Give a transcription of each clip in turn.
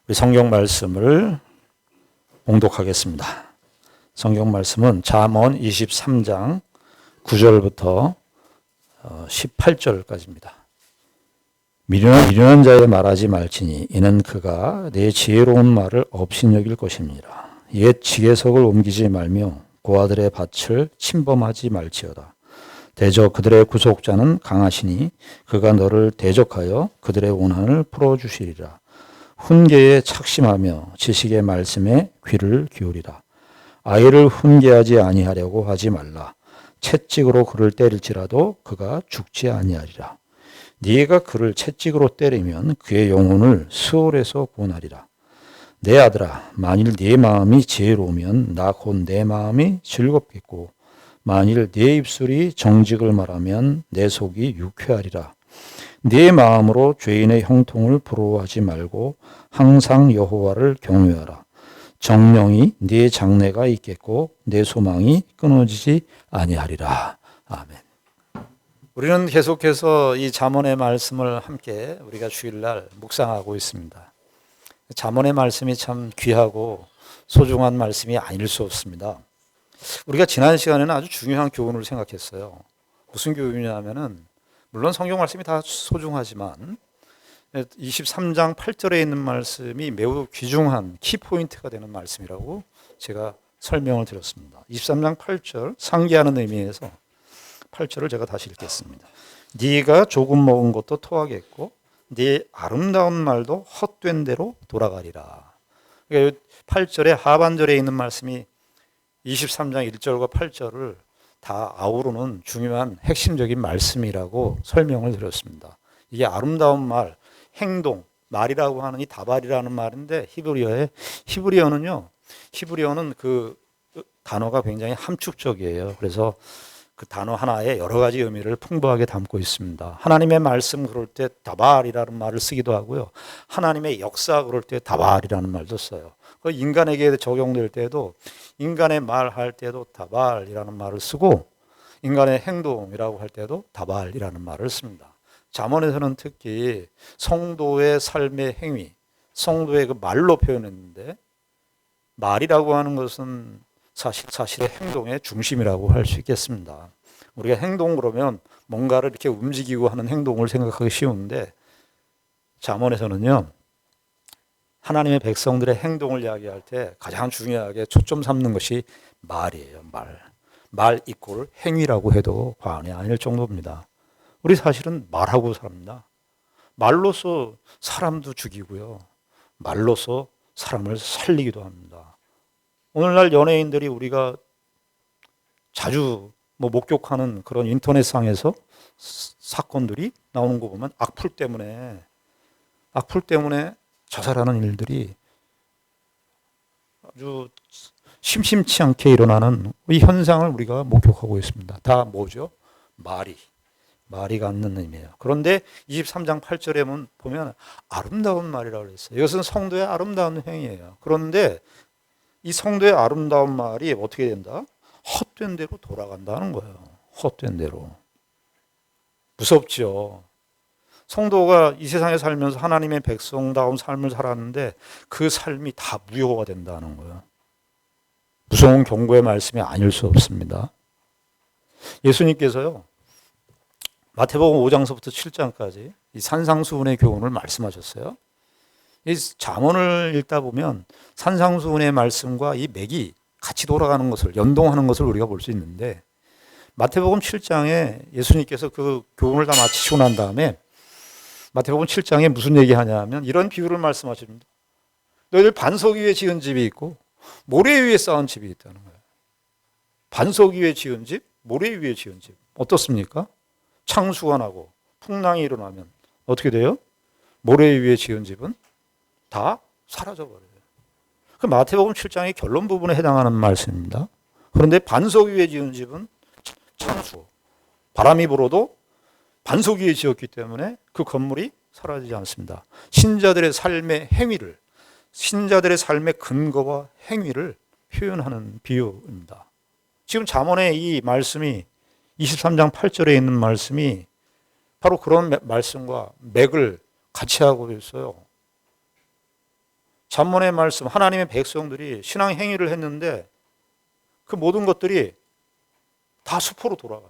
우리 성경 말씀을 봉독하겠습니다. 성경 말씀은 잠언 23장 9절부터 18절까지입니다. 미련한 자의 말하지 말지니 이는 그가 내 지혜로운 말을 업신여길 것입니다. 옛 지게석을 옮기지 말며 고아들의 밭을 침범하지 말지어다. 대적 그들의 구속자는 강하시니 그가 너를 대적하여 그들의 원한을 풀어주시리라. 훈계에 착심하며 지식의 말씀에 귀를 기울이라. 아이를 훈계하지 아니하려고 하지 말라. 채찍으로 그를 때릴지라도 그가 죽지 아니하리라. 네가 그를 채찍으로 때리면 그의 영혼을 스올에서 구원하리라. 내 아들아, 만일 네 마음이 지혜로우면 나 곧 내 마음이 즐겁겠고 만일 네 입술이 정직을 말하면 내 속이 유쾌하리라. 네 마음으로 죄인의 형통을 부러워하지 말고 항상 여호와를 경외하라. 정령이 네 장래가 있겠고 내 소망이 끊어지지 아니하리라. 아멘. 우리는 계속해서 이 잠언의 말씀을 함께 우리가 주일날 묵상하고 있습니다. 잠언의 말씀이 참 귀하고 소중한 말씀이 아닐 수 없습니다. 우리가 지난 시간에는 아주 중요한 교훈을 생각했어요. 무슨 교훈이냐면은 물론 성경 말씀이 다 소중하지만 23장 8절에 있는 말씀이 매우 귀중한 키포인트가 되는 말씀이라고 제가 설명을 드렸습니다. 23장 8절 상기하는 의미에서 8절을 제가 다시 읽겠습니다. 네가 조금 먹은 것도 토하겠고 네 아름다운 말도 헛된 대로 돌아가리라. 그러니까 8절의 하반절에 있는 말씀이 23장 1절과 8절을 다 아우르는 중요한 핵심적인 말씀이라고 설명을 드렸습니다. 이게 아름다운 말, 행동, 말이라고 하는 이 다발이라는 말인데 히브리어는 그 단어가 굉장히 함축적이에요. 그래서 그 단어 하나에 여러 가지 의미를 풍부하게 담고 있습니다. 하나님의 말씀 그럴 때 다발이라는 말을 쓰기도 하고요. 하나님의 역사 그럴 때 다발이라는 말도 써요. 그 인간에게 적용될 때도 인간의 말할 때도 다발이라는 말을 쓰고 인간의 행동이라고 할 때도 다발이라는 말을 씁니다. 잠언에서는 특히 성도의 삶의 행위, 성도의 그 말로 표현했는데 말이라고 하는 것은 사실의 행동의 중심이라고 할 수 있겠습니다. 우리가 행동 그러면 뭔가를 이렇게 움직이고 하는 행동을 생각하기 쉬운데 잠언에서는요. 하나님의 백성들의 행동을 이야기할 때 가장 중요하게 초점 삼는 것이 말이에요. 말 이꼴 행위라고 해도 과언이 아닐 정도입니다. 우리 사실은 말하고 삽니다. 말로서 사람도 죽이고요. 말로서 사람을 살리기도 합니다. 오늘날 연예인들이 우리가 자주 목격하는 그런 인터넷상에서 사건들이 나오는 거 보면 악플 때문에 자살하는 일들이 아주 심심치 않게 일어나는 이 현상을 우리가 목격하고 있습니다. 다 뭐죠? 말이 갖는 의미예요. 그런데 23장 8절에 보면 아름다운 말이라고 했어요. 이것은 성도의 아름다운 행위예요. 그런데 이 성도의 아름다운 말이 어떻게 된다? 헛된 대로 돌아간다는 거예요. 헛된 대로. 무섭죠. 성도가 이 세상에 살면서 하나님의 백성다운 삶을 살았는데 그 삶이 다 무효가 된다는 거예요. 무서운 경고의 말씀이 아닐 수 없습니다. 예수님께서요. 마태복음 5장서부터 7장까지 이 산상수훈의 교훈을 말씀하셨어요. 이 잠언을 읽다 보면 산상수훈의 말씀과 이 맥이 같이 돌아가는 것을 연동하는 것을 우리가 볼 수 있는데 마태복음 7장에 예수님께서 그 교훈을 다 마치시고 난 다음에 마태복음 7장에 무슨 얘기하냐면 이런 비유를 말씀하십니다. 너희들 반석 위에 지은 집이 있고 모래 위에 쌓은 집이 있다는 거예요. 반석 위에 지은 집, 모래 위에 지은 집. 어떻습니까? 창수가 나고 풍랑이 일어나면 어떻게 돼요? 모래 위에 지은 집은 다 사라져버려요. 그 마태복음 7장의 결론 부분에 해당하는 말씀입니다. 그런데 반석 위에 지은 집은 창수, 바람이 불어도 반석 위에 지었기 때문에 그 건물이 사라지지 않습니다. 신자들의 삶의 행위를, 신자들의 삶의 근거와 행위를 표현하는 비유입니다. 지금 잠언의 이 말씀이 23장 8절에 있는 말씀이 바로 그런 말씀과 맥을 같이 하고 있어요. 잠언의 말씀, 하나님의 백성들이 신앙 행위를 했는데 그 모든 것들이 다 수포로 돌아가요.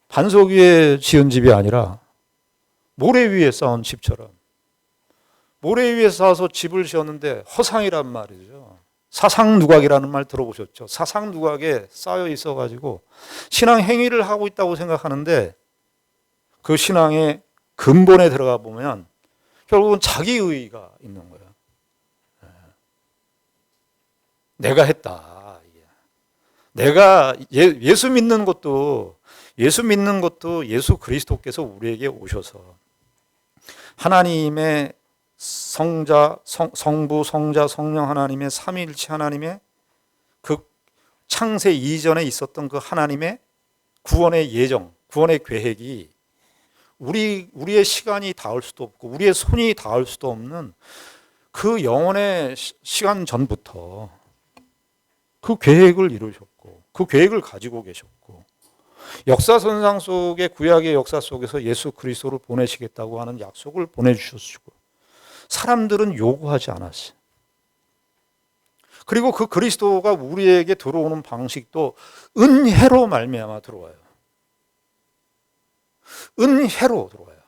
반석 위에 지은 집이 아니라 모래 위에 쌓은 집처럼, 모래 위에 쌓아서 집을 지었는데 허상이란 말이죠. 사상누각이라는 말 들어보셨죠? 사상누각에 쌓여 있어가지고 신앙 행위를 하고 있다고 생각하는데 그 신앙의 근본에 들어가 보면 결국은 자기의의가 있는 거예요. 내가 했다. 내가 예수 믿는 것도 예수 그리스도께서 우리에게 오셔서 하나님의 성부, 성자, 성령 하나님의 삼위일체 하나님의 그 창세 이전에 있었던 그 하나님의 구원의 예정, 구원의 계획이 우리의 시간이 닿을 수도 없고 우리의 손이 닿을 수도 없는 그 영원의 시간 전부터 그 계획을 이루셨고 그 계획을 가지고 계셨고 역사선상 속의 구약의 역사 속에서 예수 그리스도를 보내시겠다고 하는 약속을 보내주셨고 사람들은 요구하지 않았어요. 그리고 그 그리스도가 우리에게 들어오는 방식도 은혜로 말미암아 들어와요. 은혜로 들어와요.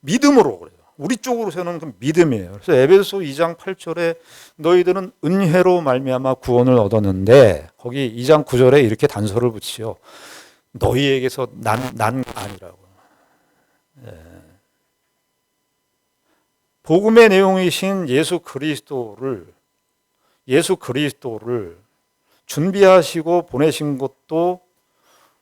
믿음으로 그래요. 우리 쪽으로서는 그 믿음이에요. 그래서 에베소 2장 8절에 너희들은 은혜로 말미암아 구원을 얻었는데 거기 2장 9절에 이렇게 단서를 붙이요. 너희에게서 난 아니라고. 복음의 내용이신 예수 그리스도를 준비하시고 보내신 것도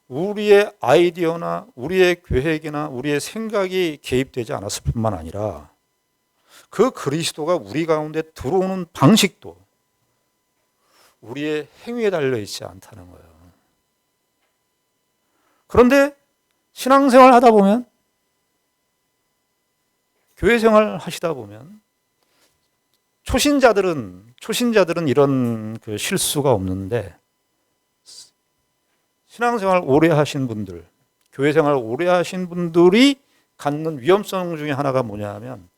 우리의 아이디어나 우리의 계획이나 우리의 생각이 개입되지 않았을 뿐만 아니라 그 그리스도가 우리 가운데 들어오는 방식도 우리의 행위에 달려 있지 않다는 거예요. 그런데 신앙생활 하다 보면 교회 생활 하시다 보면 초신자들은 이런 그 실수가 없는데 신앙생활 오래 하신 분들, 교회 생활 오래 하신 분들이 갖는 위험성 중에 하나가 뭐냐 하면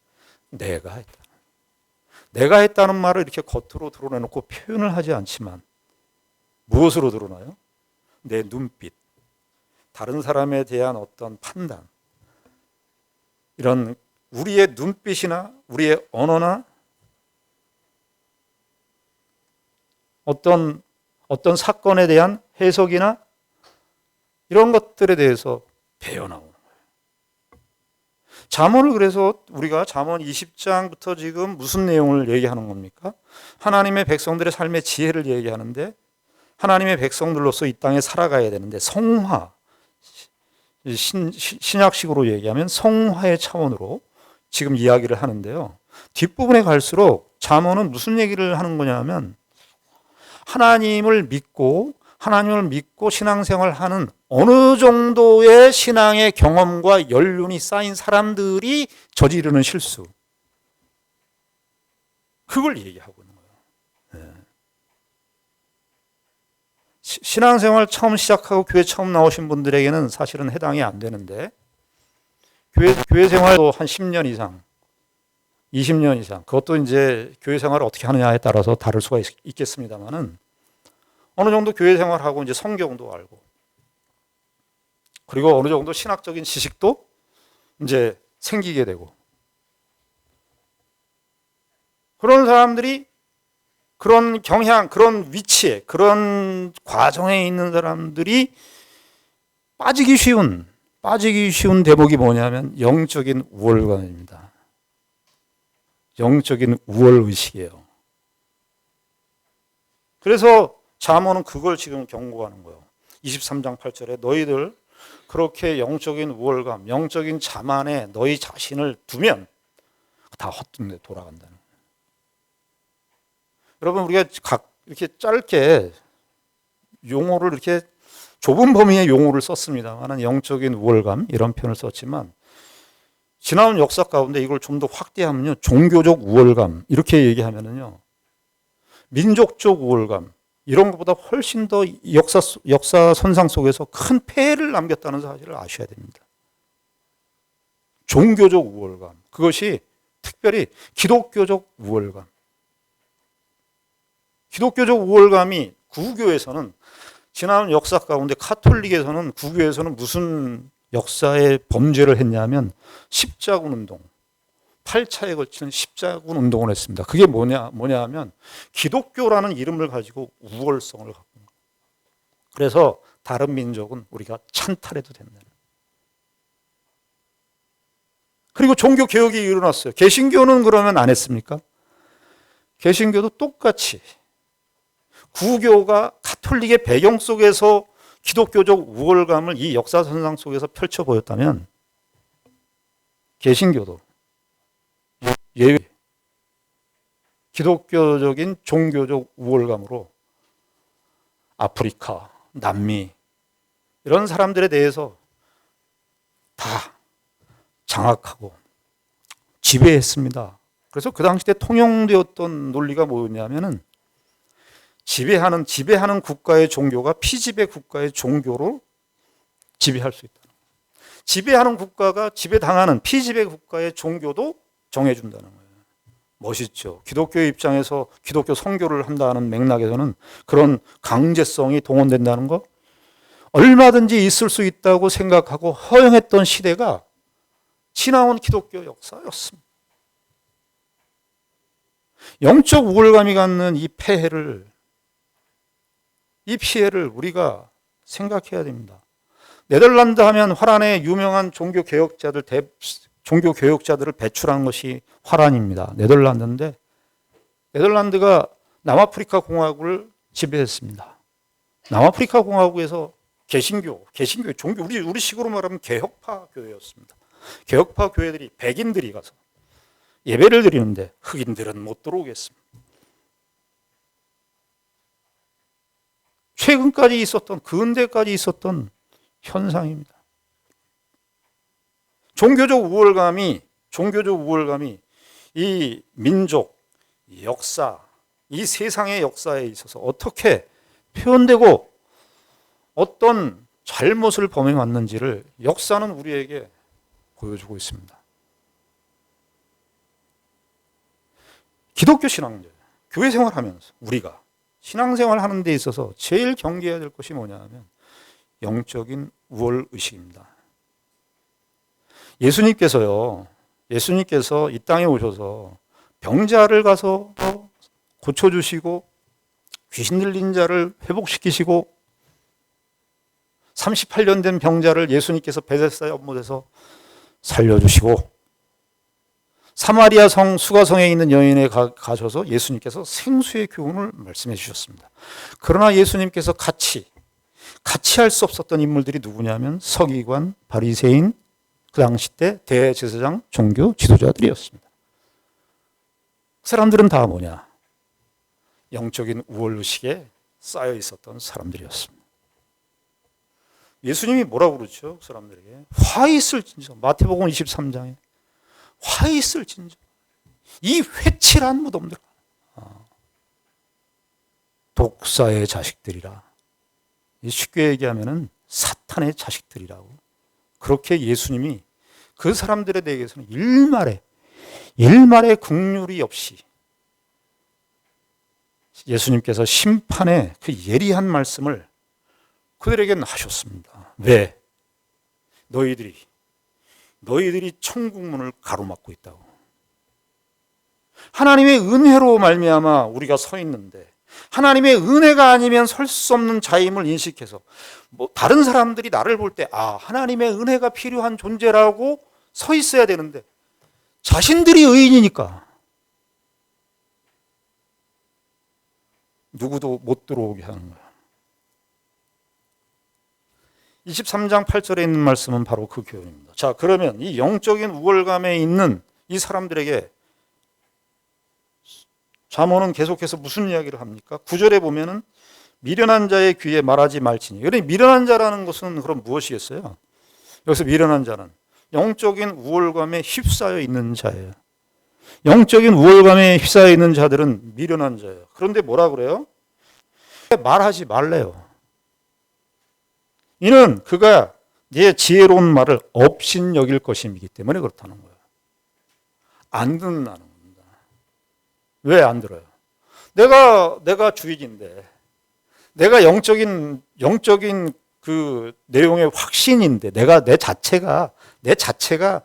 내가 했다. 내가 했다는 말을 이렇게 겉으로 드러내놓고 표현을 하지 않지만 무엇으로 드러나요? 내 눈빛, 다른 사람에 대한 어떤 판단, 이런 우리의 눈빛이나 우리의 언어나 어떤 사건에 대한 해석이나 이런 것들에 대해서 배어나오는 거예요. 잠언을 그래서 우리가 잠언 20장부터 지금 무슨 내용을 얘기하는 겁니까? 하나님의 백성들의 삶의 지혜를 얘기하는데 하나님의 백성들로서 이 땅에 살아가야 되는데 성화, 신약식으로 얘기하면 성화의 차원으로 지금 이야기를 하는데요. 뒷부분에 갈수록 잠언은 무슨 얘기를 하는 거냐면 하나님을 믿고 신앙생활하는 어느 정도의 신앙의 경험과 연륜이 쌓인 사람들이 저지르는 실수, 그걸 얘기하고 있는 거예요. 신앙생활 처음 시작하고 교회 처음 나오신 분들에게는 사실은 해당이 안 되는데 교회 생활도 한 10년 이상, 20년 이상, 그것도 이제 교회 생활을 어떻게 하느냐에 따라서 다를 수가 있겠습니다만은 어느 정도 교회 생활하고 이제 성경도 알고 그리고 어느 정도 신학적인 지식도 이제 생기게 되고 그런 사람들이 그런 경향, 그런 위치에, 그런 과정에 있는 사람들이 빠지기 쉬운 대목이 뭐냐면 영적인 우월감입니다. 영적인 우월의식이에요. 그래서 잠언은 그걸 지금 경고하는 거예요. 23장 8절에 너희들 그렇게 영적인 우월감, 영적인 자만에 너희 자신을 두면 다 헛된 데 돌아간다는 거예요. 여러분 우리가 이렇게 짧게 용어를 이렇게 좁은 범위의 용어를 썼습니다만 영적인 우월감 이런 표현을 썼지만 지나온 역사 가운데 이걸 좀 더 확대하면요 종교적 우월감 이렇게 얘기하면은요 민족적 우월감 이런 것보다 훨씬 더 역사 선상 속에서 큰 폐해를 남겼다는 사실을 아셔야 됩니다. 종교적 우월감 그것이 특별히 기독교적 우월감. 기독교적 우월감이 구교에서는 지난 역사 가운데 카톨릭에서는 구교에서는 무슨 역사의 범죄를 했냐면 십자군 운동, 8차에 걸치는 십자군 운동을 했습니다. 그게 뭐냐 하면 기독교라는 이름을 가지고 우월성을 갖고 있는 거예요. 그래서 다른 민족은 우리가 찬탈해도 된다. 그리고 종교 개혁이 일어났어요. 개신교는 그러면 안 했습니까? 개신교도 똑같이 구교가 카톨릭의 배경 속에서 기독교적 우월감을 이 역사선상 속에서 펼쳐 보였다면 개신교도 예외 기독교적인 종교적 우월감으로 아프리카, 남미 이런 사람들에 대해서 다 장악하고 지배했습니다. 그래서 그 당시 때 통용되었던 논리가 뭐였냐면은 지배하는 국가의 종교가 피지배 국가의 종교로 지배할 수 있다. 지배하는 국가가 지배당하는 피지배 국가의 종교도 정해준다는 거예요. 멋있죠. 기독교의 입장에서 기독교 선교를 한다는 맥락에서는 그런 강제성이 동원된다는 거 얼마든지 있을 수 있다고 생각하고 허용했던 시대가 지나온 기독교 역사였습니다. 영적 우월감이 갖는 이 피해를 우리가 생각해야 됩니다. 네덜란드 하면 화란의 유명한 종교 개혁자들을 배출한 것이 화란입니다. 네덜란드인데 네덜란드가 남아프리카 공화국을 지배했습니다. 남아프리카 공화국에서 개신교 종교 우리 식으로 말하면 개혁파 교회였습니다. 개혁파 교회들이 백인들이 가서 예배를 드리는데 흑인들은 못 들어오겠습니다. 최근까지 있었던 근대까지 있었던 현상입니다. 종교적 우월감이 이 민족, 역사, 이 세상의 역사에 있어서 어떻게 표현되고 어떤 잘못을 범해왔는지를 역사는 우리에게 보여주고 있습니다. 기독교 신앙자, 교회 생활하면서 우리가 신앙생활 하는 데 있어서 제일 경계해야 될 것이 뭐냐 하면 영적인 우월의식입니다. 예수님께서 이 땅에 오셔서 병자를 가서 고쳐주시고 귀신 들린 자를 회복시키시고 38년 된 병자를 예수님께서 베데스다 연못에서 살려주시고 사마리아 성 수가성에 있는 여인에 가셔서 예수님께서 생수의 교훈을 말씀해 주셨습니다. 그러나 예수님께서 같이 할 수 없었던 인물들이 누구냐면 서기관, 바리새인, 그 당시 때 대제사장, 종교 지도자들이었습니다. 그 사람들은 다 뭐냐? 영적인 우월의식에 쌓여 있었던 사람들이었습니다. 예수님이 뭐라고 그러죠? 그 사람들에게 화 있을진저, 마태복음 23장에 화 있을진저, 이 회칠한 무덤들, 독사의 자식들이라. 쉽게 얘기하면은 사탄의 자식들이라고. 그렇게 예수님이 그 사람들에 대해서는 일말의 긍휼이 없이 예수님께서 심판의 그 예리한 말씀을 그들에게는 하셨습니다. 왜? 너희들이 천국문을 가로막고 있다고. 하나님의 은혜로 말미암아 우리가 서 있는데 하나님의 은혜가 아니면 설 수 없는 자임을 인식해서 다른 사람들이 나를 볼 때 하나님의 은혜가 필요한 존재라고 서 있어야 되는데 자신들이 의인이니까 누구도 못 들어오게 하는 거야. 23장 8절에 있는 말씀은 바로 그 교훈입니다. 자, 그러면 이 영적인 우월감에 있는 이 사람들에게 잠언은 계속해서 무슨 이야기를 합니까? 9절에 보면은 미련한 자의 귀에 말하지 말지니. 그러니 미련한 자라는 것은 그럼 무엇이겠어요? 여기서 미련한 자는 영적인 우월감에 휩싸여 있는 자예요. 영적인 우월감에 휩싸여 있는 자들은 미련한 자예요. 그런데 뭐라 그래요? 말하지 말래요. 이는 그가 네 지혜로운 말을 업신 여길 것임이기 때문에 그렇다는 거예요. 안 듣는다는 겁니다. 왜 안 들어요? 내가 주인인데, 내가 영적인 그 내용의 확신인데, 내 자체가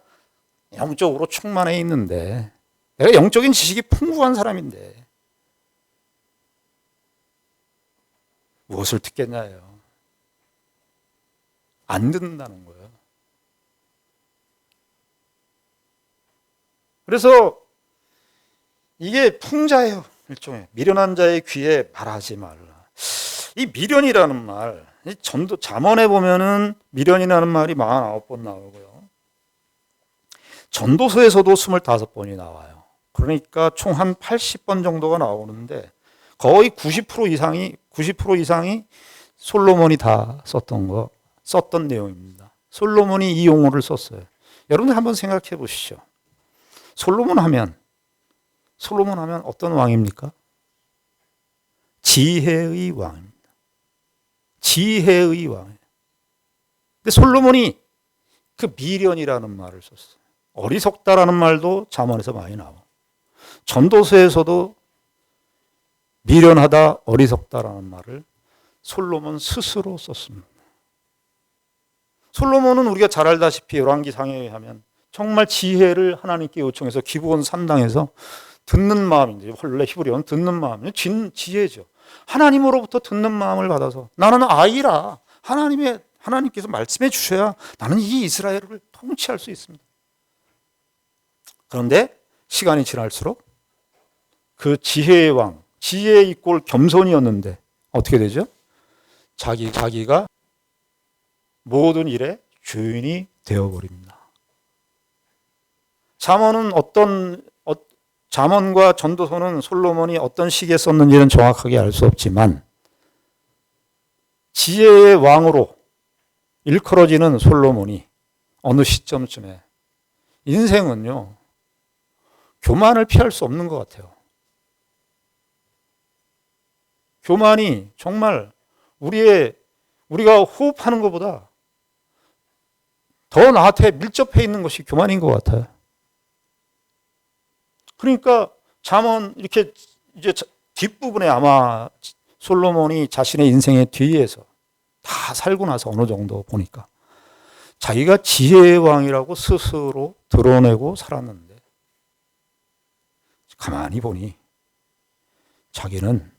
영적으로 충만해 있는데, 내가 영적인 지식이 풍부한 사람인데 무엇을 듣겠냐요? 안 듣는다는 거예요. 그래서 이게 풍자예요. 일종의 미련한 자의 귀에 말하지 말라. 이 미련이라는 말, 전도 잠언에 보면은 미련이라는 말이 49번 나오고요. 전도서에서도 25번이 나와요. 그러니까 총 한 80번 정도가 나오는데 거의 90% 이상이 솔로몬이 다 썼던 내용입니다. 솔로몬이 이 용어를 썼어요. 여러분들 한번 생각해 보시죠. 솔로몬 하면 어떤 왕입니까? 지혜의 왕입니다. 지혜의 왕이에요. 근데 솔로몬이 그 미련이라는 말을 썼어요. 어리석다라는 말도 잠언에서 많이 나와. 전도서에서도 미련하다, 어리석다라는 말을 솔로몬 스스로 썼습니다. 솔로몬은 우리가 잘 알다시피 열왕기상에 의하면 정말 지혜를 하나님께 요청해서 기브온 산당에서 듣는 마음인데, 원래 히브리어는 듣는 마음이에요. 지혜죠. 하나님으로부터 듣는 마음을 받아서 나는 아이라 하나님께서 말씀해 주셔야 나는 이 이스라엘을 통치할 수 있습니다. 그런데 시간이 지날수록 그 지혜의 왕, 지혜의 이꼴 겸손이었는데 어떻게 되죠? 자기가 모든 일의 주인이 되어버립니다. 잠언과 전도서는 솔로몬이 어떤 시기에 썼는지는 정확하게 알 수 없지만 지혜의 왕으로 일컬어지는 솔로몬이 어느 시점쯤에 인생은요, 교만을 피할 수 없는 것 같아요. 교만이 정말 우리가 호흡하는 것보다 더 나한테 밀접해 있는 것이 교만인 것 같아요. 그러니까 잠언 이렇게 이제 뒷부분에 아마 솔로몬이 자신의 인생의 뒤에서 다 살고 나서 어느 정도 보니까 자기가 지혜의 왕이라고 스스로 드러내고 살았는데 가만히 보니 자기는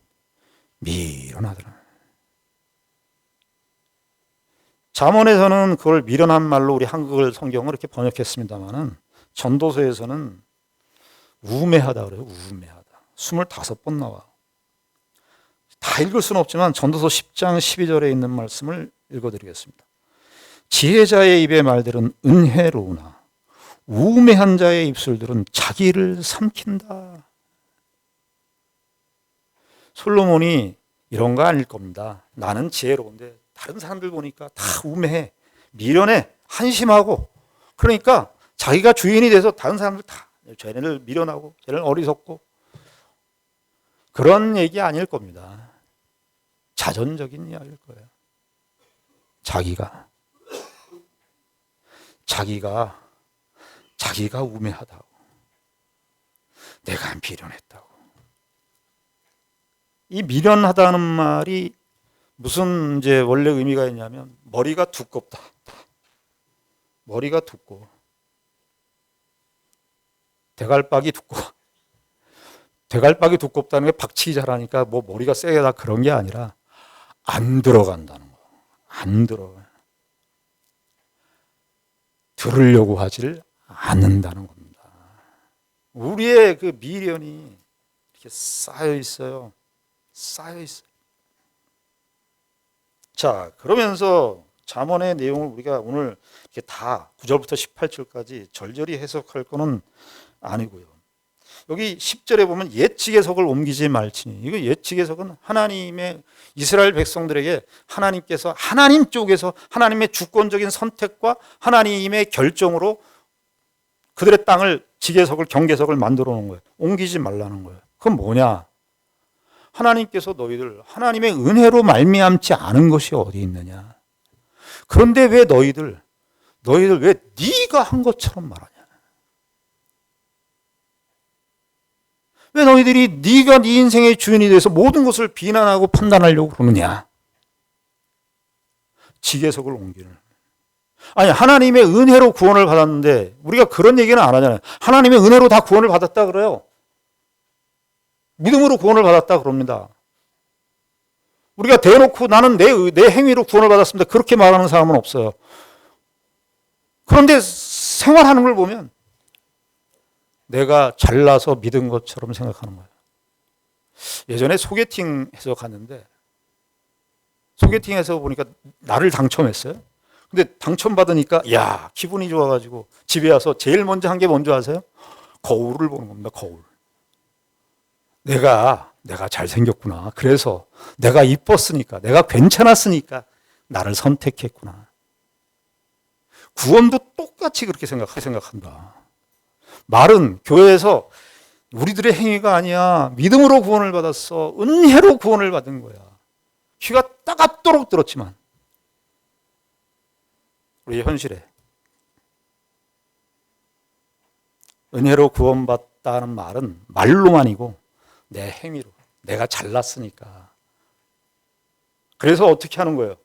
미련하더라. 잠언에서는 그걸 미련한 말로 우리 한글 성경을 이렇게 번역했습니다만은 전도서에서는 우매하다 그래요. 우매하다. 25번 나와. 다 읽을 수는 없지만 전도서 10장 12절에 있는 말씀을 읽어드리겠습니다. 지혜자의 입의 말들은 은혜로우나 우매한 자의 입술들은 자기를 삼킨다. 솔로몬이 이런 거 아닐 겁니다. 나는 지혜로운데 다른 사람들 보니까 다 우매해, 미련해, 한심하고, 그러니까 자기가 주인이 돼서 다른 사람들 다 쟤네를 미련하고 쟤네를 어리석고, 그런 얘기 아닐 겁니다. 자전적인 이야기일 거예요. 자기가 우매하다고, 내가 미련했다고. 이 미련하다는 말이 무슨 이제 원래 의미가 있냐면 머리가 두껍다. 머리가 두꺼워. 대갈박이 두껍다는 게 박치기 잘하니까 뭐 머리가 세다 그런 게 아니라 안 들어간다는 거. 안 들어가요. 들으려고 하질 않는다는 겁니다. 우리의 그 미련이 이렇게 쌓여 있어요. 자, 그러면서 잠언의 내용을 우리가 오늘 이렇게 다 9절부터 18절까지 절절히 해석할 거는 아니고요. 여기 10절에 보면 옛 지계석을 옮기지 말지니, 이거 옛 지계석은 하나님의 이스라엘 백성들에게 하나님께서 하나님 쪽에서 하나님의 주권적인 선택과 하나님의 결정으로 그들의 땅을 지계석을 경계석을 만들어 놓은 거예요. 옮기지 말라는 거예요. 그건 뭐냐? 하나님께서 너희들 하나님의 은혜로 말미암지 않은 것이 어디 있느냐? 그런데 왜 너희들 왜 네가 한 것처럼 말하냐? 왜 너희들이 네가 네 인생의 주인이 돼서 모든 것을 비난하고 판단하려고 그러느냐? 지게석을 옮기는. 아니, 하나님의 은혜로 구원을 받았는데 우리가 그런 얘기는 안 하잖아요. 하나님의 은혜로 다 구원을 받았다 그래요. 믿음으로 구원을 받았다 그럽니다. 우리가 대놓고 나는 내 행위로 구원을 받았습니다, 그렇게 말하는 사람은 없어요. 그런데 생활하는 걸 보면 내가 잘나서 믿은 것처럼 생각하는 거예요. 예전에 소개팅해서 갔는데 소개팅해서 보니까 나를 당첨했어요. 근데 당첨받으니까 야, 기분이 좋아가지고 집에 와서 제일 먼저 한 게 뭔지 아세요? 거울을 보는 겁니다. 거울. 내가 잘생겼구나. 그래서 내가 이뻤으니까, 내가 괜찮았으니까 나를 선택했구나. 구원도 똑같이 그렇게 생각한다. 말은 교회에서 우리들의 행위가 아니야. 믿음으로 구원을 받았어. 은혜로 구원을 받은 거야. 귀가 따갑도록 들었지만 우리의 현실에 은혜로 구원받다는 말은 말로만이고 내 행위로, 내가 잘났으니까. 그래서 어떻게 하는 거예요?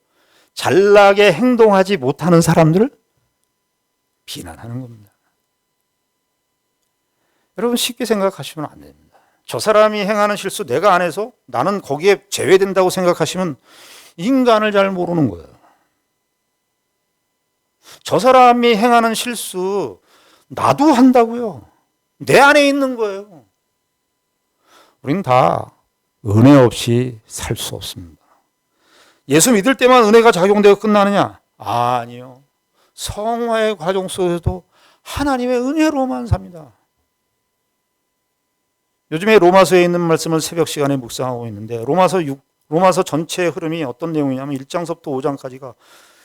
잘나게 행동하지 못하는 사람들을 비난하는 겁니다. 여러분, 쉽게 생각하시면 안 됩니다. 저 사람이 행하는 실수 내가 안 해서 나는 거기에 제외된다고 생각하시면 인간을 잘 모르는 거예요. 저 사람이 행하는 실수 나도 한다고요. 내 안에 있는 거예요. 우리는 다 은혜 없이 살 수 없습니다. 예수 믿을 때만 은혜가 작용되고 끝나느냐? 아니요. 성화의 과정 속에서도 하나님의 은혜로만 삽니다. 요즘에 로마서에 있는 말씀을 새벽 시간에 묵상하고 있는데 로마서 전체의 흐름이 어떤 내용이냐면 1장서부터 5장까지가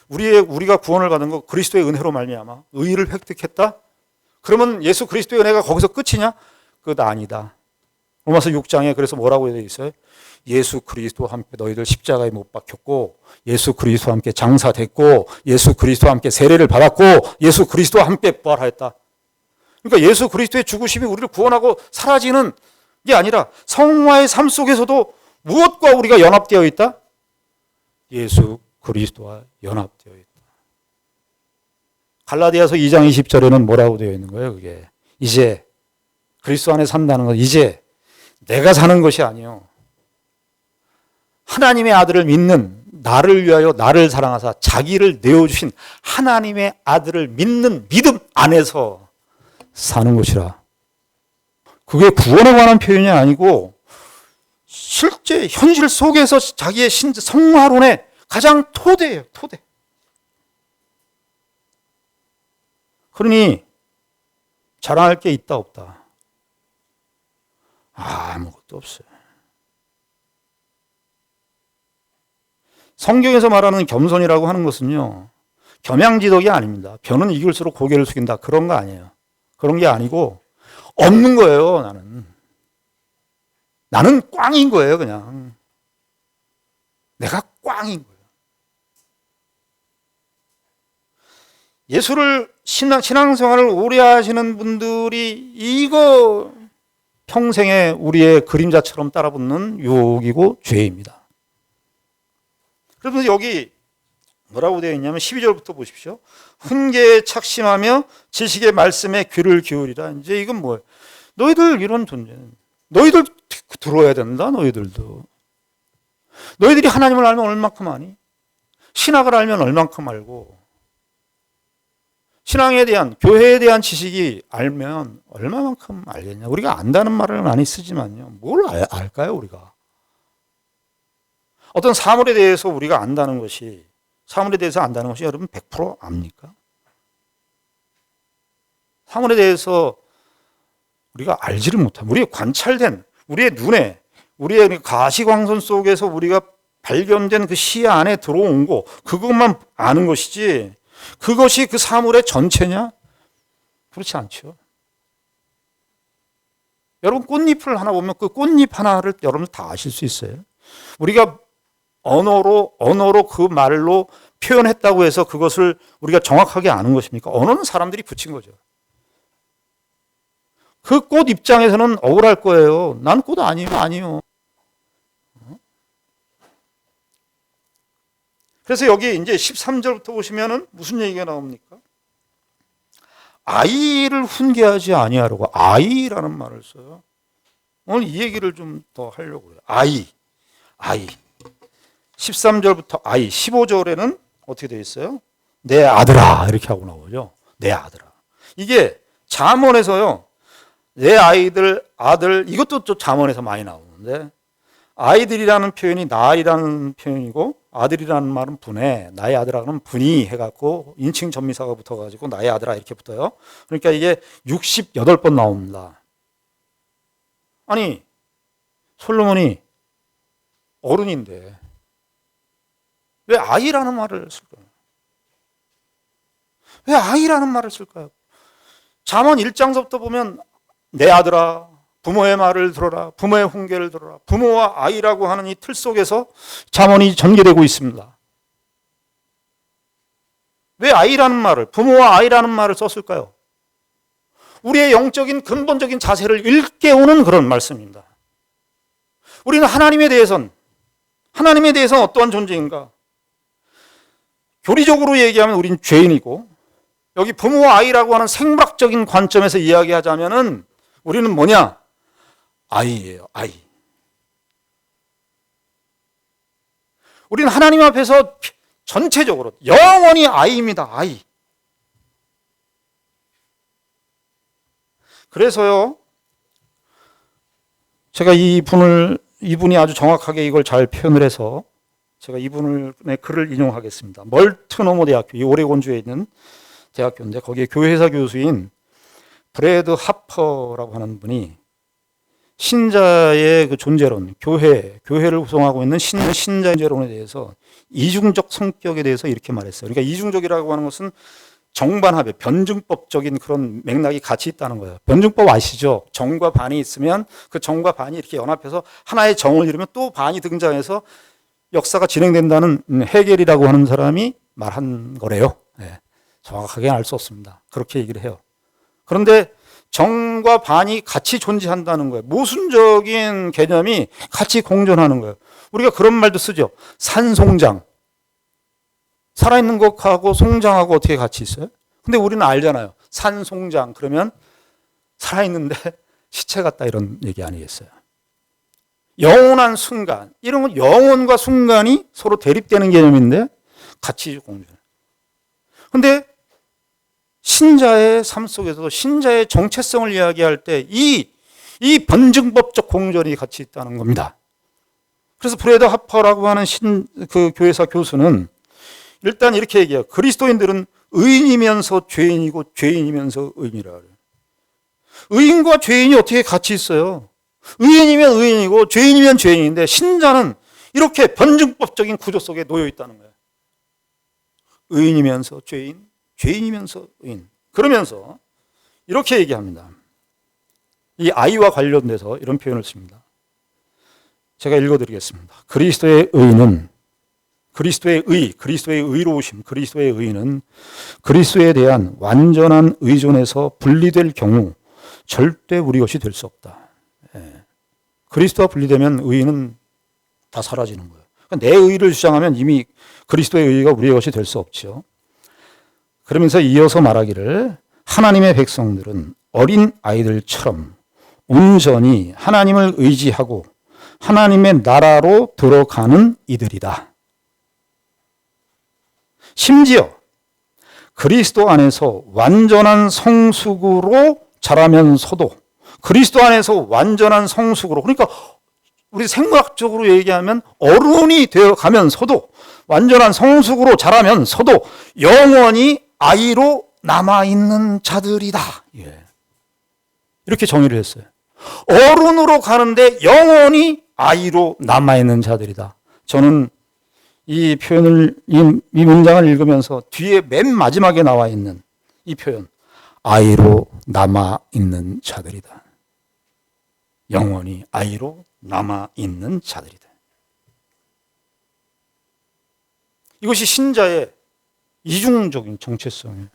우리가 구원을 받은 거 그리스도의 은혜로 말미암아 의의를 획득했다? 그러면 예수 그리스도의 은혜가 거기서 끝이냐? 그것 아니다. 로마서 6장에 그래서 뭐라고 되어 있어요? 예수 그리스도와 함께 너희들 십자가에 못 박혔고, 예수 그리스도와 함께 장사됐고, 예수 그리스도와 함께 세례를 받았고, 예수 그리스도와 함께 부활하였다. 그러니까 예수 그리스도의 죽으심이 우리를 구원하고 사라지는 게 아니라 성화의 삶 속에서도 무엇과 우리가 연합되어 있다? 예수 그리스도와 연합되어 있다. 갈라디아서 2장 20절에는 뭐라고 되어 있는 거예요? 그게 이제 그리스도 안에 산다는 건 이제 내가 사는 것이 아니요, 하나님의 아들을 믿는, 나를 위하여 나를 사랑하사 자기를 내어주신 하나님의 아들을 믿는 믿음 안에서 사는 것이라. 그게 구원에 관한 표현이 아니고 실제 현실 속에서 자기의 성화론의 가장 토대예요. 토대. 그러니 자랑할 게 있다 없다? 아무것도 없어요. 성경에서 말하는 겸손이라고 하는 것은요, 겸양지덕이 아닙니다. 변은 이길수록 고개를 숙인다, 그런 거 아니에요. 그런 게 아니고 없는 거예요. 나는 꽝인 거예요. 그냥 내가 꽝인 거예요. 예수를 신앙생활을 오래 하시는 분들이 이거 평생에 우리의 그림자처럼 따라붙는 유혹이고 죄입니다. 그래서 여기 뭐라고 되어 있냐면 12절부터 보십시오. 훈계에 착심하며 지식의 말씀에 귀를 기울이라. 이제 이건 뭐예요? 너희들 이런 존재는 너희들 들어야 된다. 너희들도. 너희들이 하나님을 알면 얼만큼 아니? 신학을 알면 얼만큼 알고, 신앙에 대한, 교회에 대한 지식이 알면 얼마만큼 알겠냐. 우리가 안다는 말을 많이 쓰지만요, 뭘 알까요 우리가? 어떤 사물에 대해서 우리가 안다는 것이, 사물에 대해서 안다는 것이 여러분 100% 압니까? 사물에 대해서 우리가 알지를 못하면, 우리의 관찰된, 우리의 눈에, 우리의 가시광선 속에서 우리가 발견된 그 시야 안에 들어온 거, 그것만 아는 것이지 그것이 그 사물의 전체냐? 그렇지 않죠. 여러분, 꽃잎을 하나 보면 그 꽃잎 하나를 여러분 다 아실 수 있어요. 우리가 언어로 그 말로 표현했다고 해서 그것을 우리가 정확하게 아는 것입니까? 언어는 사람들이 붙인 거죠. 그 꽃 입장에서는 억울할 거예요. 난 꽃 아니에요. 아니요. 그래서 여기 이제 13절부터 보시면은 무슨 얘기가 나옵니까? 아이를 훈계하지 아니하려고 아이라는 말을 써요. 오늘 이 얘기를 좀 더 하려고 해요. 아이. 13절부터 아이, 15절에는 어떻게 되어 있어요? 내 아들아 이렇게 하고 나오죠. 내 아들아. 이게 잠언에서요. 내 아이들, 아들 이것도 또 잠언에서 많이 나오는데 아이들이라는 표현이 나이라는 표현이고 아들이라는 말은 분해, 나의 아들아는 분이 해갖고 인칭 전미사가 붙어가지고 나의 아들아 이렇게 붙어요. 그러니까 이게 68번 나옵니다. 아니 솔로몬이 어른인데 왜 아이라는 말을 쓸까요? 왜 아이라는 말을 쓸까요? 잠언 1장서부터 보면 내 아들아 부모의 말을 들어라. 부모의 훈계를 들어라. 부모와 아이라고 하는 이 틀 속에서 잠언이 전개되고 있습니다. 왜 아이라는 말을, 부모와 아이라는 말을 썼을까요? 우리의 영적인 근본적인 자세를 일깨우는 그런 말씀입니다. 우리는 하나님에 대해서는 어떠한 존재인가? 교리적으로 얘기하면 우리는 죄인이고 여기 부모와 아이라고 하는 생물학적인 관점에서 이야기하자면은 우리는 뭐냐? 아이예요, 아이. 우리는 하나님 앞에서 전체적으로 영원히 아이입니다, 아이. 그래서요, 제가 이분이 아주 정확하게 이걸 잘 표현을 해서 제가 이분의 글을 인용하겠습니다. 멀트노모 대학교, 이 오레곤주에 있는 대학교인데 거기에 교회사 교수인 브래드 하퍼라고 하는 분이 신자의 그 존재론, 교회를 구성하고 있는 신자의 존재론에 대해서 이중적 성격에 대해서 이렇게 말했어요. 그러니까 이중적이라고 하는 것은 정반합의 변증법적인 그런 맥락이 같이 있다는 거예요. 변증법 아시죠? 정과 반이 있으면 그 정과 반이 이렇게 연합해서 하나의 정을 이루면 또 반이 등장해서 역사가 진행된다는 헤겔이라고 하는 사람이 말한 거래요. 네. 정확하게 알 수 없습니다. 그렇게 얘기를 해요. 그런데 정과 반이 같이 존재한다는 거예요. 모순적인 개념이 같이 공존하는 거예요. 우리가 그런 말도 쓰죠. 산송장. 살아있는 것하고 송장하고 어떻게 같이 있어요? 근데 우리는 알잖아요. 산송장 그러면 살아있는데 시체 같다 이런 얘기 아니겠어요? 영원한 순간. 이런 건 영혼과 순간이 서로 대립되는 개념인데 같이 공존해요. 근데 신자의 삶 속에서도 신자의 정체성을 이야기할 때 이 번증법적 공존이 같이 있다는 겁니다. 그래서 브래드 하퍼라고 하는 그 교회사 교수는 일단 이렇게 얘기해요. 그리스도인들은 의인이면서 죄인이고 죄인이면서 의인이라 그래요. 의인과 죄인이 어떻게 같이 있어요? 의인이면 의인이고 죄인이면 죄인인데 신자는 이렇게 번증법적인 구조 속에 놓여 있다는 거예요. 의인이면서 죄인, 죄인이면서 의인. 그러면서 이렇게 얘기합니다. 이 아이와 관련돼서 이런 표현을 씁니다. 제가 읽어드리겠습니다. 그리스도의 의로우심, 그리스도의 의는 그리스도에 대한 완전한 의존에서 분리될 경우 절대 우리 것이 될 수 없다. 그리스도와 분리되면 의는 다 사라지는 거예요. 그러니까 내 의를 주장하면 이미 그리스도의 의가 우리의 것이 될 수 없죠. 그러면서 이어서 말하기를 하나님의 백성들은 어린 아이들처럼 온전히 하나님을 의지하고 하나님의 나라로 들어가는 이들이다. 심지어 그리스도 안에서 완전한 성숙으로 자라면서도 그리스도 안에서 완전한 성숙으로 그러니까 우리 생물학적으로 얘기하면 어른이 되어가면서도 완전한 성숙으로 자라면서도 영원히 아이로 남아있는 자들이다. 이렇게 정의를 했어요. 어른으로 가는데 영원히 아이로 남아있는 자들이다. 저는 이 표현을, 이 문장을 읽으면서 뒤에 맨 마지막에 나와 있는 이 표현, 아이로 남아있는 자들이다. 영원히 아이로 남아있는 자들이다. 이것이 신자의 이중적인 정체성이에요.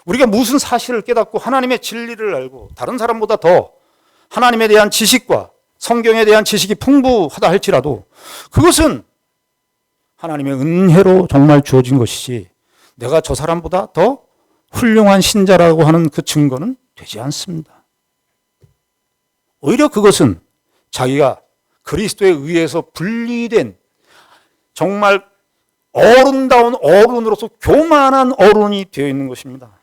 우리가 무슨 사실을 깨닫고 하나님의 진리를 알고 다른 사람보다 더 하나님에 대한 지식과 성경에 대한 지식이 풍부하다 할지라도 그것은 하나님의 은혜로 정말 주어진 것이지 내가 저 사람보다 더 훌륭한 신자라고 하는 그 증거는 되지 않습니다. 오히려 그것은 자기가 그리스도에 의해서 분리된 정말 어른다운 어른으로서 교만한 어른이 되어 있는 것입니다.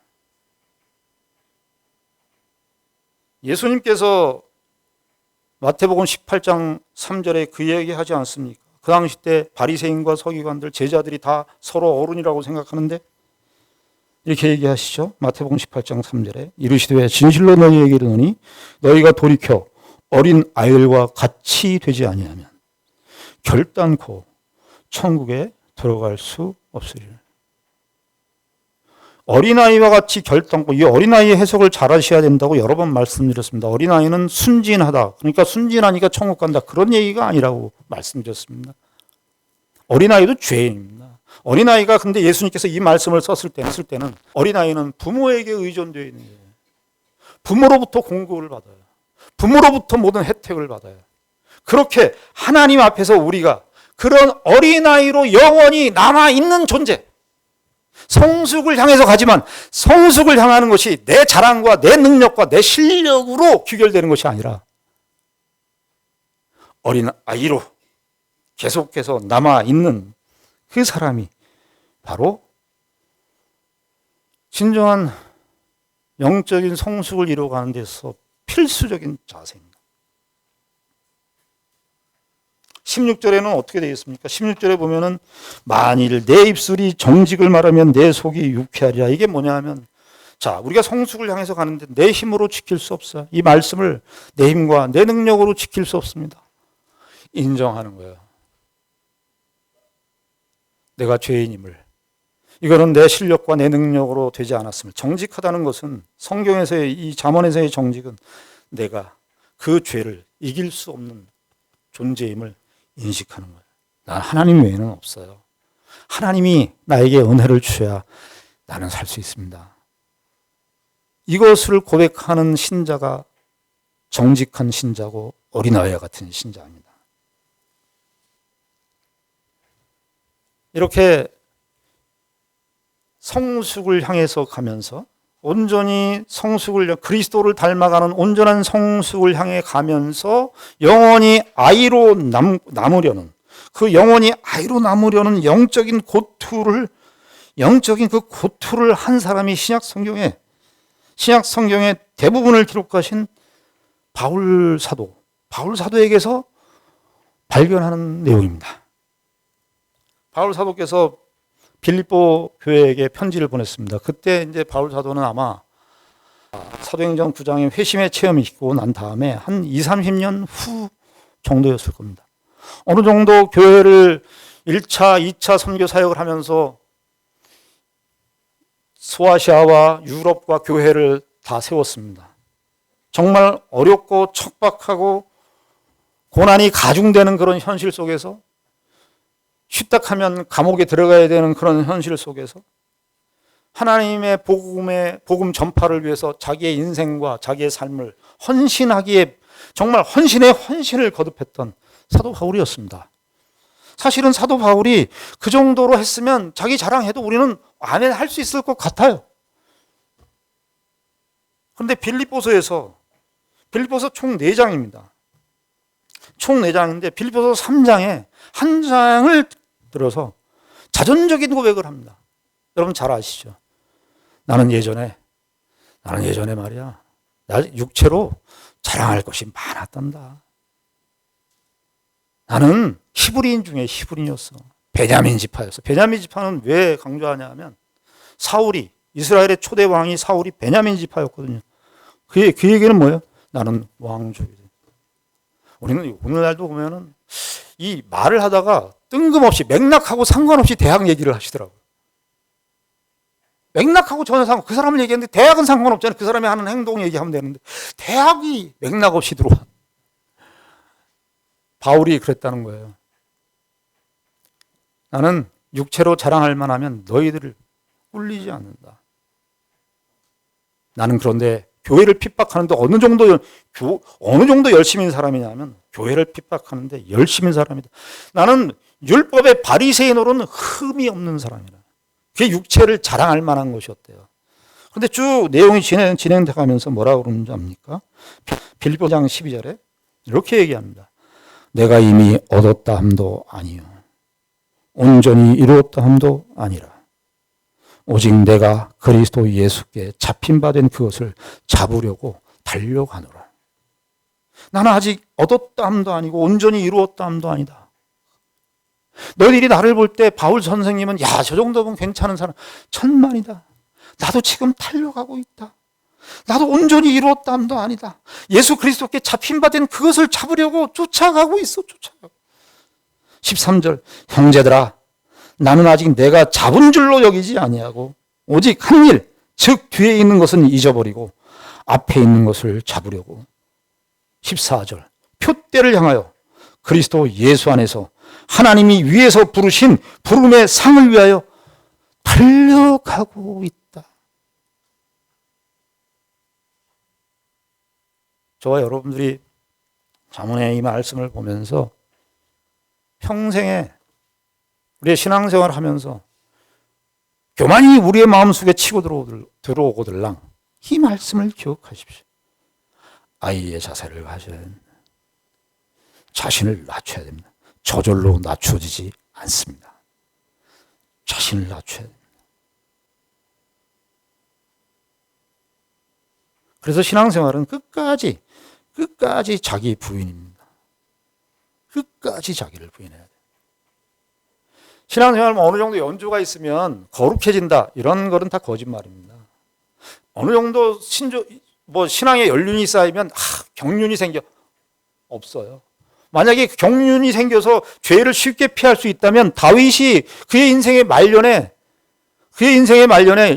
예수님께서 마태복음 18장 3절에 그 얘기 하지 않습니까? 그 당시 때 바리새인과 서기관들 제자들이 다 서로 어른이라고 생각하는데 이렇게 얘기하시죠. 마태복음 18장 3절에 이르시되 진실로 너희에게 이르노니 너희가 돌이켜 어린 아이들과 같이 되지 아니하면 결단코 천국에 들어갈 수 없으리라. 어린아이와 같이 결단코, 이 어린아이의 해석을 잘 하셔야 된다고 여러 번 말씀드렸습니다. 어린아이는 순진하다. 그러니까 순진하니까 천국 간다. 그런 얘기가 아니라고 말씀드렸습니다. 어린아이도 죄인입니다. 어린아이가 근데 예수님께서 이 말씀을 썼을 때는 어린아이는 부모에게 의존되어 있는 거예요. 부모로부터 공급을 받아요. 부모로부터 모든 혜택을 받아요. 그렇게 하나님 앞에서 우리가 그런 어린아이로 영원히 남아있는 존재, 성숙을 향해서 가지만 성숙을 향하는 것이 내 자랑과 내 능력과 내 실력으로 귀결되는 것이 아니라 어린아이로 계속해서 남아있는 그 사람이 바로 진정한 영적인 성숙을 이루어가는 데서 필수적인 자세입니다. 16절에는 어떻게 되어 있습니까? 16절에 보면은 만일 내 입술이 정직을 말하면 내 속이 유쾌하리라. 이게 뭐냐 하면 자, 우리가 성숙을 향해서 가는데 내 힘으로 지킬 수 없어요. 이 말씀을 내 힘과 내 능력으로 지킬 수 없습니다. 인정하는 거예요. 내가 죄인임을. 이거는 내 실력과 내 능력으로 되지 않았음을. 정직하다는 것은 성경에서의 이 잠언에서의 정직은 내가 그 죄를 이길 수 없는 존재임을 인식하는 거예요. 난 하나님 외에는 없어요. 하나님이 나에게 은혜를 주셔야 나는 살 수 있습니다. 이것을 고백하는 신자가 정직한 신자고 어린아이와 같은 신자입니다. 이렇게 성숙을 향해서 가면서 온전히 성숙을 그리스도를 닮아가는 온전한 성숙을 향해 가면서 영원히 아이로 남으려는 그 영원히 아이로 남으려는 영적인 고투를 한 사람이 신약 성경의 대부분을 기록하신 바울 사도에게서 발견하는 내용입니다. 바울 사도께서 빌립보 교회에게 편지를 보냈습니다. 그때 이제 바울 사도는 아마 사도행전 9장의 회심의 체험이 있고 난 다음에 한 20-30년 후 정도였을 겁니다. 어느 정도 교회를 1차, 2차 선교 사역을 하면서 소아시아와 유럽과 교회를 다 세웠습니다. 정말 어렵고 척박하고 고난이 가중되는 그런 현실 속에서 쉬딱하면 감옥에 들어가야 되는 그런 현실 속에서 하나님의 복음 전파를 위해서 자기의 인생과 자기의 삶을 헌신하기에 정말 헌신의 헌신을 거듭했던 사도 바울이었습니다. 사실은 사도 바울이 그 정도로 했으면 자기 자랑해도 우리는 안 할 수 있을 것 같아요. 그런데 빌립보서 총 4장입니다. 총 4장인데 빌립보서 3장에 한 장을 들어서 자전적인 고백을 합니다. 여러분 잘 아시죠? 나는 예전에 말이야, 나 육체로 자랑할 것이 많았단다. 나는 히브리인 중에 히브리인이었어. 베냐민 지파였어. 베냐민 지파는 왜 강조하냐 하면 사울이, 이스라엘의 초대 왕이 사울이 베냐민 지파였거든요. 그 얘기는 뭐예요? 나는 왕족이다. 우리는 오늘날도 보면은 이 말을 하다가 뜬금없이 맥락하고 상관없이 대학 얘기를 하시더라고요. 맥락하고 전혀 그 사람을 얘기했는데 대학은 상관없잖아요. 그 사람이 하는 행동 얘기하면 되는데 대학이 맥락 없이 들어와. 바울이 그랬다는 거예요. 나는 육체로 자랑할 만하면 너희들을 꿀리지 않는다. 나는 그런데 교회를 핍박하는데 어느 정도 열심인 사람이냐면 교회를 핍박하는데 열심인 사람이다. 나는 율법의 바리새인으로는 흠이 없는 사람이다. 그게 육체를 자랑할 만한 것이었대요. 그런데 쭉 내용이 진행돼 가면서 뭐라고 그러는지 압니까? 빌립보장 12절에 이렇게 얘기합니다. 내가 이미 얻었다 함도 아니요 온전히 이루었다 함도 아니라 오직 내가 그리스도 예수께 잡힌 바 된 그것을 잡으려고 달려가노라. 나는 아직 얻었다 함도 아니고 온전히 이루었다 함도 아니다. 너희들이 나를 볼 때 바울 선생님은 야, 저 정도면 괜찮은 사람 천만이다. 나도 지금 달려가고 있다. 나도 온전히 이루었다 함도 아니다. 예수 그리스도께 잡힌 바 된 그것을 잡으려고 쫓아가고 있어. 13절 형제들아 나는 아직 내가 잡은 줄로 여기지 아니하고 오직 한 일, 즉 뒤에 있는 것은 잊어버리고 앞에 있는 것을 잡으려고 14절 표대를 향하여 그리스도 예수 안에서 하나님이 위에서 부르신 부름의 상을 위하여 달려가고 있다. 저와 여러분들이 자문의 이 말씀을 보면서 평생에 우리의 신앙생활을 하면서 교만이 우리의 마음속에 치고 들어오거들랑 이 말씀을 기억하십시오. 아이의 자세를 가져야 됩니다. 자신을 낮춰야 됩니다. 저절로 낮춰지지 않습니다. 자신을 낮춰야 됩니다. 그래서 신앙생활은 끝까지 자기 부인입니다. 끝까지 자기를 부인해야 돼요. 신앙생활은 어느 정도 연조가 있으면 거룩해진다. 이런 거는 다 거짓말입니다. 어느 정도 신앙의 연륜이 쌓이면 경륜이 생겨. 없어요. 만약에 경륜이 생겨서 죄를 쉽게 피할 수 있다면 다윗이 그의 인생의 말년에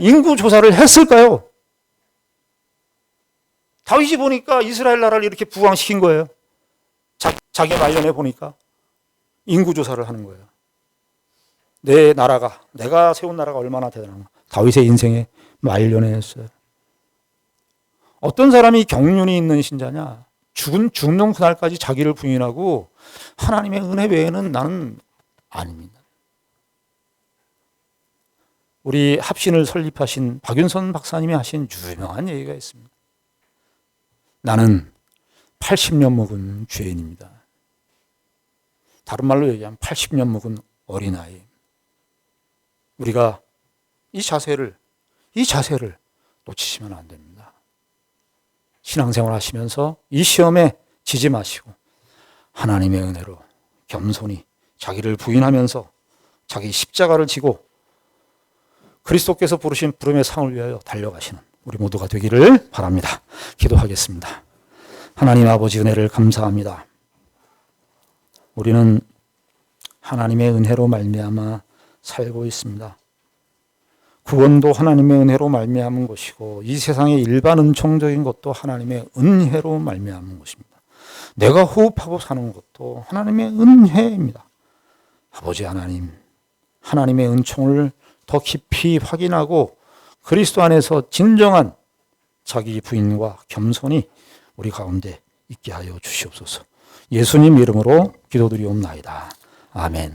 인구 조사를 했을까요? 다윗이 보니까 이스라엘 나라를 이렇게 부강시킨 거예요. 자기 말년에 보니까 인구 조사를 하는 거예요. 내가 세운 나라가 얼마나 대단한가. 다윗의 인생에 말년에 했어요. 어떤 사람이 경륜이 있는 신자냐? 죽는 그날까지 자기를 부인하고 하나님의 은혜 외에는 나는 아닙니다. 우리 합신을 설립하신 박윤선 박사님이 하신 유명한 얘기가 있습니다. 나는 80년 먹은 죄인입니다. 다른 말로 얘기하면 80년 먹은 어린아이. 우리가 이 자세를 놓치시면 안 됩니다. 신앙생활 하시면서 이 시험에 지지 마시고 하나님의 은혜로 겸손히 자기를 부인하면서 자기 십자가를 지고 그리스도께서 부르신 부름의 상을 위하여 달려가시는 우리 모두가 되기를 바랍니다. 기도하겠습니다. 하나님 아버지 은혜를 감사합니다. 우리는 하나님의 은혜로 말미암아 살고 있습니다. 구원도 하나님의 은혜로 말미암은 것이고 이 세상의 일반 은총적인 것도 하나님의 은혜로 말미암은 것입니다. 내가 호흡하고 사는 것도 하나님의 은혜입니다. 아버지 하나님, 하나님의 은총을 더 깊이 확인하고 그리스도 안에서 진정한 자기 부인과 겸손이 우리 가운데 있게 하여 주시옵소서. 예수님 이름으로 기도드리옵나이다. 아멘.